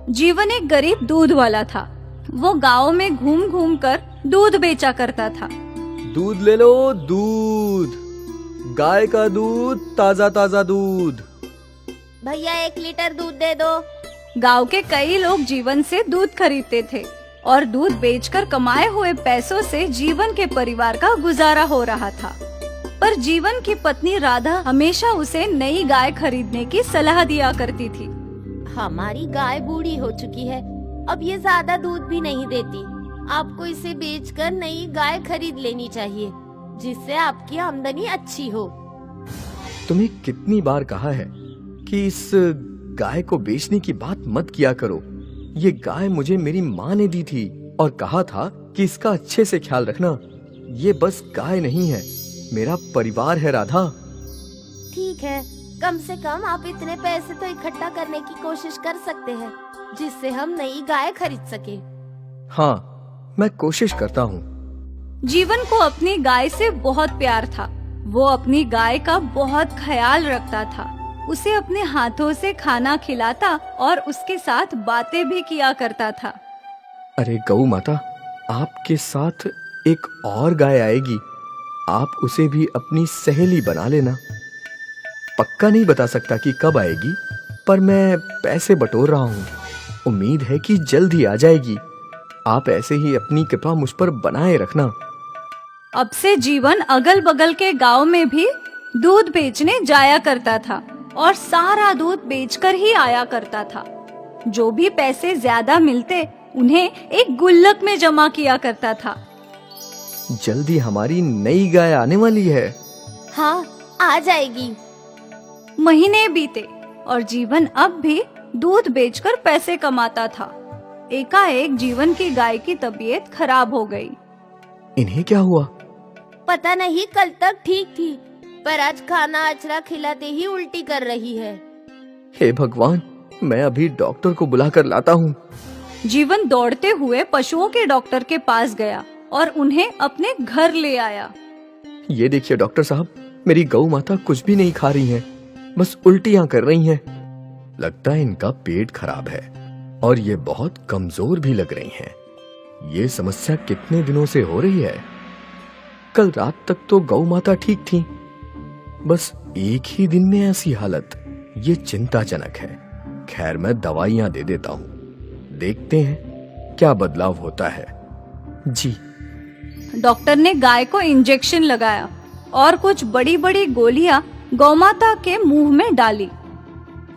जीवन एक गरीब दूध वाला था। वो गांव में घूम घूम कर दूध बेचा करता था। दूध ले लो, दूध, गाय का दूध, ताजा ताजा दूध। भैया 1 लीटर दूध दे दो। गांव के कई लोग जीवन से दूध खरीदते थे और दूध बेचकर कमाए हुए पैसों से जीवन के परिवार का गुजारा हो रहा था। पर जीवन की पत्नी राधा हमेशा उसे नई गाय खरीदने की सलाह दिया करती थी। हमारी गाय बूढ़ी हो चुकी है, अब ये ज्यादा दूध भी नहीं देती। आपको इसे बेचकर नई गाय खरीद लेनी चाहिए, जिससे आपकी आमदनी अच्छी हो। तुम्हें कितनी बार कहा है कि इस गाय को बेचने की बात मत किया करो। ये गाय मुझे मेरी माँ ने दी थी और कहा था कि इसका अच्छे से ख्याल रखना। ये बस गाय नहीं है, मेरा परिवार है राधा। ठीक है, कम से कम आप इतने पैसे तो इकट्ठा करने की कोशिश कर सकते हैं, जिससे हम नई गाय खरीद सके। हाँ, मैं कोशिश करता हूँ। जीवन को अपनी गाय से बहुत प्यार था। वो अपनी गाय का बहुत ख्याल रखता था। उसे अपने हाथों से खाना खिलाता और उसके साथ बातें भी किया करता था। अरे गौ माता, आपके साथ एक और गाय आएगी। आप उसे भी अपनी सहेली बना लेना। पक्का नहीं बता सकता कि कब आएगी, पर मैं पैसे बटोर रहा हूँ। उम्मीद है कि जल्द ही आ जाएगी। आप ऐसे ही अपनी कृपा मुझ पर बनाए रखना। अब से जीवन अगल बगल के गांव में भी दूध बेचने जाया करता था और सारा दूध बेचकर ही आया करता था। जो भी पैसे ज्यादा मिलते उन्हें एक गुल्लक में जमा किया करता था। जल्दी हमारी नई गाय आने वाली है। हाँ, आ जाएगी। महीने बीते और जीवन अब भी दूध बेचकर पैसे कमाता था। एकाएक जीवन की गाय की तबीयत खराब हो गई। इन्हें क्या हुआ? पता नहीं, कल तक ठीक थी, पर आज खाना अचरा खिलाते ही उल्टी कर रही है। हे भगवान, मैं अभी डॉक्टर को बुलाकर लाता हूँ। जीवन दौड़ते हुए पशुओं के डॉक्टर के पास गया और उन्हें अपने घर ले आया। ये देखिए डॉक्टर साहब, मेरी गौ माता कुछ भी नहीं खा रही हैं, बस उल्टियां कर रही हैं। लगता है इनका पेट खराब है और ये बहुत कमजोर भी लग रही हैं। ये समस्या कितने दिनों से हो रही है? कल रात तक तो गौ माता ठीक थी, बस एक ही दिन में ऐसी हालत, ये चिंताजनक है। खैर, मैं दवाइयां दे देता हूँ, देखते हैं क्या बदलाव होता है। जी। डॉक्टर ने गाय को इंजेक्शन लगाया और कुछ बड़ी बड़ी गोलियां गौमाता के मुंह में डाली।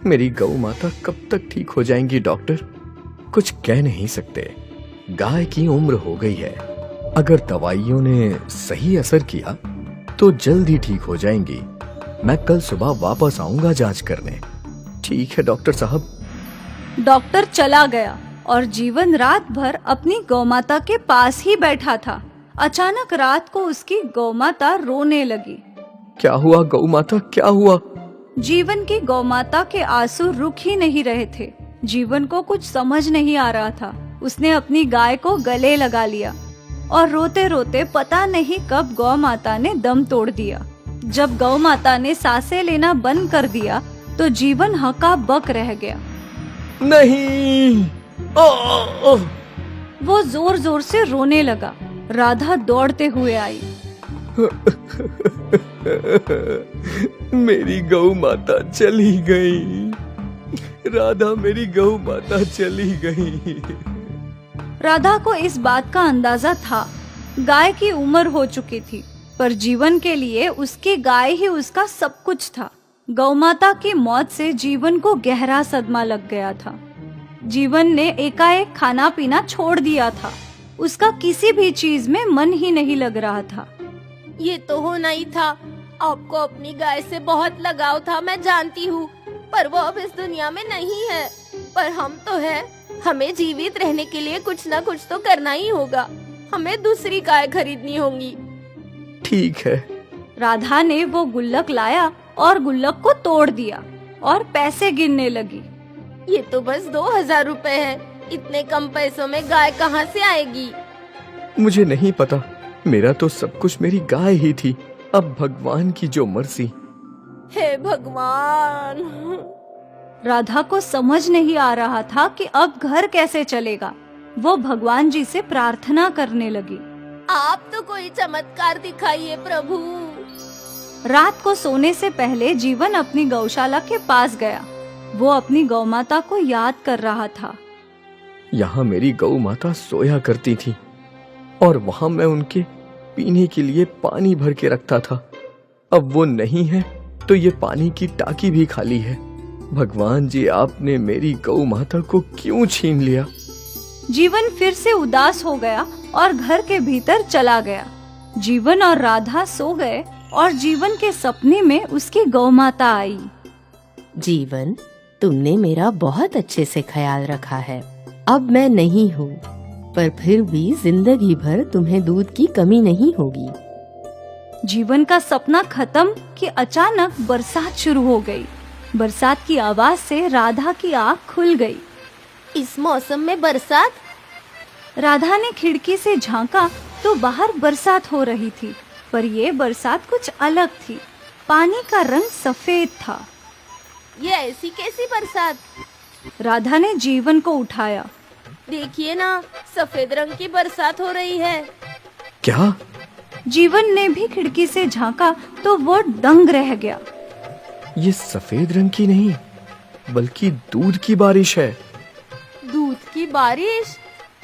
मेरी गौ माता कब तक ठीक हो जाएंगी डॉक्टर? कुछ कह नहीं सकते। गाय की उम्र हो गई है। अगर दवाइयों ने सही असर किया तो जल्द ही ठीक हो जाएंगी। मैं कल सुबह वापस आऊंगा जांच करने। ठीक है डॉक्टर साहब। डॉक्टर चला गया और जीवन रात भर अपनी गौमाता के पास ही बैठा था। अचानक रात को उसकी गौमाता रोने लगी। क्या हुआ गौ माता, क्या हुआ? जीवन की गौमाता के आंसू रुक ही नहीं रहे थे। जीवन को कुछ समझ नहीं आ रहा था। उसने अपनी गाय को गले लगा लिया और रोते रोते पता नहीं कब गौ माता ने दम तोड़ दिया। जब गौ माता ने सांसें लेना बंद कर दिया तो जीवन हक्का-बक्का रह गया। नहीं। वो जोर जोर से रोने लगा। राधा दौड़ते हुए आई। मेरी गौ माता चली गई। राधा, मेरी गौ माता चली गई। राधा को इस बात का अंदाजा था। गाय की उम्र हो चुकी थी, पर जीवन के लिए उसकी गाय ही उसका सब कुछ था। गौमाता की मौत से जीवन को गहरा सदमा लग गया था। जीवन ने एकाएक खाना पीना छोड़ दिया था। उसका किसी भी चीज में मन ही नहीं लग रहा था। ये तो होना ही था। आपको अपनी गाय से बहुत लगाव था, मैं जानती हूँ, पर वो अब इस दुनिया में नहीं है। पर हम तो है। हमें जीवित रहने के लिए कुछ ना कुछ तो करना ही होगा। हमें दूसरी गाय खरीदनी होगी। ठीक है। राधा ने वो गुल्लक लाया और गुल्लक को तोड़ दिया और पैसे गिनने लगी। ये तो बस 2000 रुपए है। इतने कम पैसों में गाय कहाँ से आएगी? मुझे नहीं पता, मेरा तो सब कुछ मेरी गाय ही थी। अब भगवान की जो मर्जी। हे भगवान। राधा को समझ नहीं आ रहा था कि अब घर कैसे चलेगा। वो भगवान जी से प्रार्थना करने लगी। आप तो कोई चमत्कार दिखाइए प्रभु। रात को सोने से पहले जीवन अपनी गौशाला के पास गया। वो अपनी गौ माता को याद कर रहा था। यहाँ मेरी गौ माता सोया करती थी और वहां मैं उनके पीने के लिए पानी भर के रखता था। अब वो नहीं है तो ये पानी की टाकी भी खाली है। भगवान जी, आपने मेरी गौ माता को क्यों छीन लिया? जीवन फिर से उदास हो गया और घर के भीतर चला गया। जीवन और राधा सो गए और जीवन के सपने में उसकी गौ माता आई। जीवन, तुमने मेरा बहुत अच्छे से ख्याल रखा है। अब मैं नहीं हूँ, पर फिर भी जिंदगी भर तुम्हें दूध की कमी नहीं होगी। जीवन का सपना खत्म कि अचानक बरसात शुरू हो गई। बरसात की आवाज से राधा की आँख खुल गई। इस मौसम में बरसात? राधा ने खिड़की से झांका तो बाहर बरसात हो रही थी, पर ये बरसात कुछ अलग थी। पानी का रंग सफेद था। ये ऐसी कैसी बरसात? राधा ने जीवन को उठाया। देखिए ना, सफेद रंग की बरसात हो रही है। क्या? जीवन ने भी खिड़की से झांका तो वो दंग रह गया। ये सफेद रंग की नहीं बल्कि दूध की बारिश है। दूध की बारिश?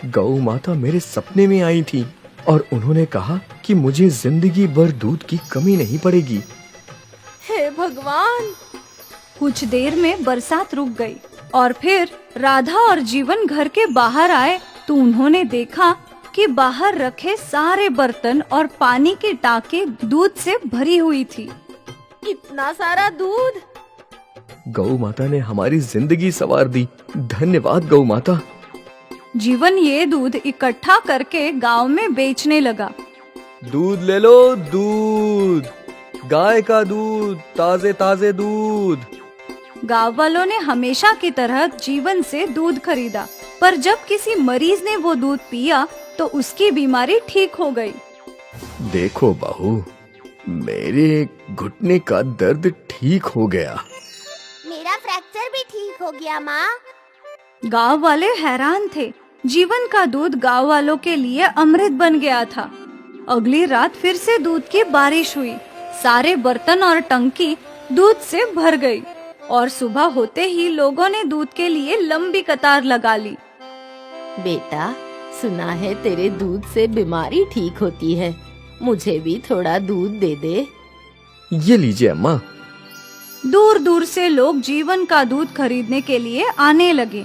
गौ माता मेरे सपने में आई थी और उन्होंने कहा कि मुझे जिंदगी भर दूध की कमी नहीं पड़ेगी। हे भगवान! कुछ देर में बरसात रुक गई और फिर राधा और जीवन घर के बाहर आए तो उन्होंने देखा कि बाहर रखे सारे बर्तन और पानी की टांके दूध से भरी हुई थी। इतना सारा दूध! गौ माता ने हमारी जिंदगी संवार दी। धन्यवाद गौ माता। जीवन ये दूध इकट्ठा करके गांव में बेचने लगा। दूध ले लो, दूध, गाय का दूध, ताजे ताजे दूध। गांव वालों ने हमेशा की तरह जीवन से दूध खरीदा, पर जब किसी मरीज ने वो दूध पिया तो उसकी बीमारी ठीक हो गई। देखो बहू, मेरे घुटने का दर्द ठीक हो गया। मेरा फ्रैक्चर भी ठीक हो गया माँ। गांव वाले हैरान थे। जीवन का दूध गांव वालों के लिए अमृत बन गया था। अगली रात फिर से दूध की बारिश हुई। सारे बर्तन और टंकी दूध से भर गई और सुबह होते ही लोगों ने दूध के लिए लंबी कतार लगा ली। बेटा, सुना है तेरे दूध से बीमारी ठीक होती है। मुझे भी थोड़ा दूध दे दे। ये लीजिए अम्मा। दूर दूर से लोग जीवन का दूध खरीदने के लिए आने लगे।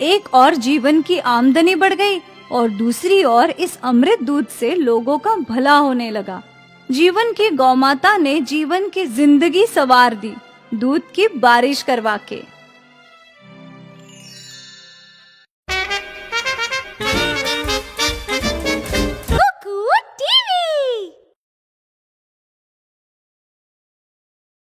एक और जीवन की आमदनी बढ़ गई और दूसरी ओर इस अमृत दूध से लोगों का भला होने लगा। जीवन की गौमाता ने जीवन की जिंदगी संवार दी, दूध की बारिश करवा के।